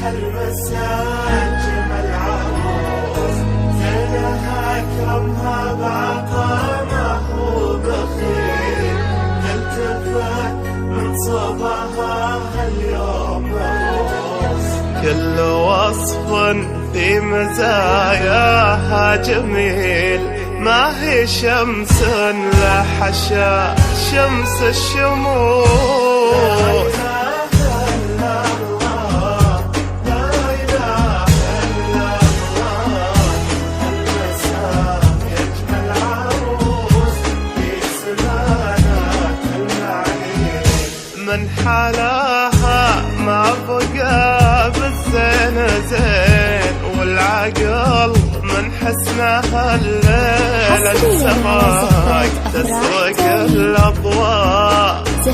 هالمساء أجمل عروس، زينها أكرمها بعطاء ما هو بخيل، تلتفت من صباها هاليوم مهووس. كل وصف في مزاياها جميل، ما هي شمس لحشا شمس الشموس. من حلاها ما بقى بالزين زين، والعقل من حسنها الليل السماك، تسرق الأضواء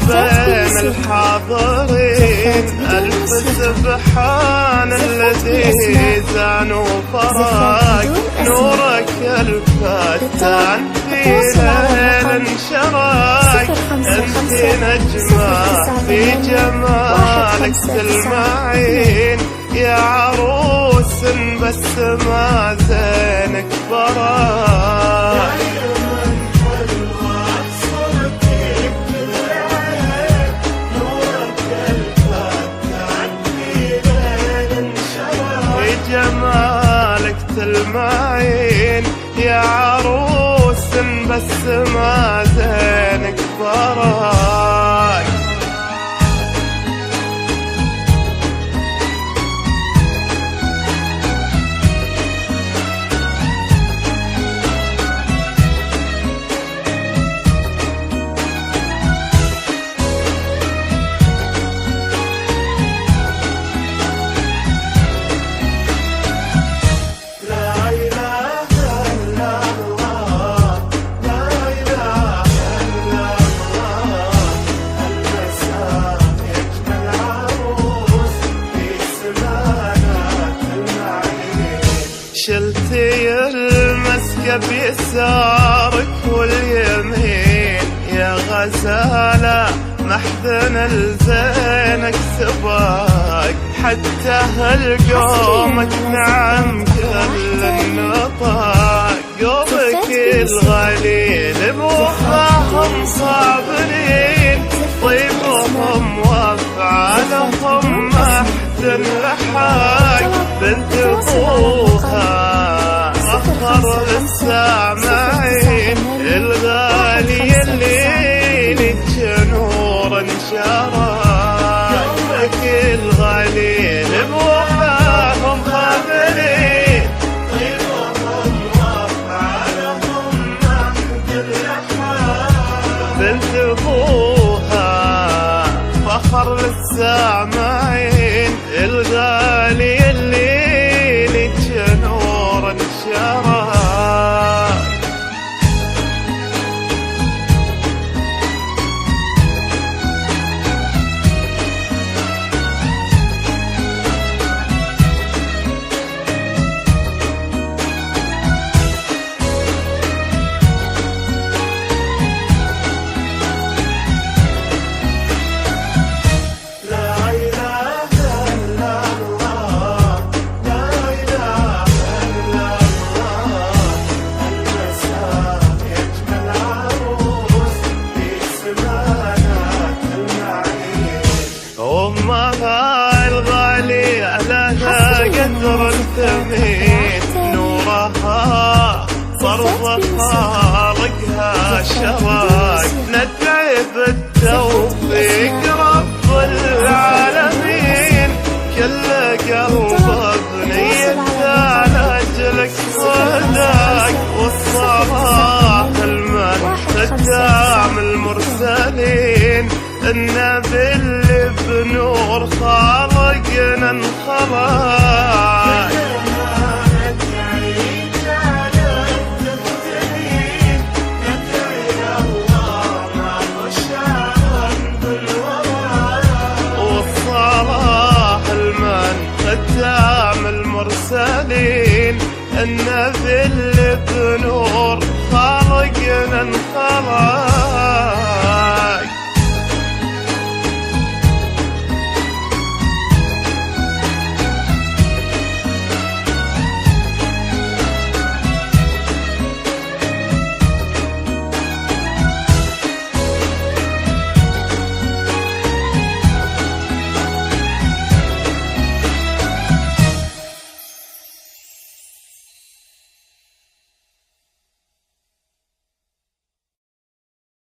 بين الحاضرين. ألف سبحان الذي زان وفرق، نورك الفتان في ليل شرق. انت نجمة في جمالك تلمعين، يا عروس بس ما زينك براق. جمالك تلمعين يا عروس بس ما زينك براق. شلتي المسكة بيسارك واليمين، يا غزالة محزن الزينك سباك. حتى هالقومك نعم كل النطاق، قومك الغليل بوفاهم صابرين، طيبهم وافعالهم محزن لحاق. بنت ابوها فخر السامعين، الغالي اللي نور انشراك. قلبك الغليل بوفاهم خابرين، طيبهم وافعالهم محزن لحاق. بنت ابوها فخر للسامعين، الغالي اللي نور انشراك. أمها الغالية لها قدر الثمين، نورها فرض خالقها شراك. ندعي بالتوفيق رب العالمين، كل قلب بنيته لأجلك صداك. والصلاة المن ختام المرسلين، النبي اللي بنور خالقنا انخلق. والصلاة المن ختام المرسلين، النبي اللي بنور خالقنا انخلق.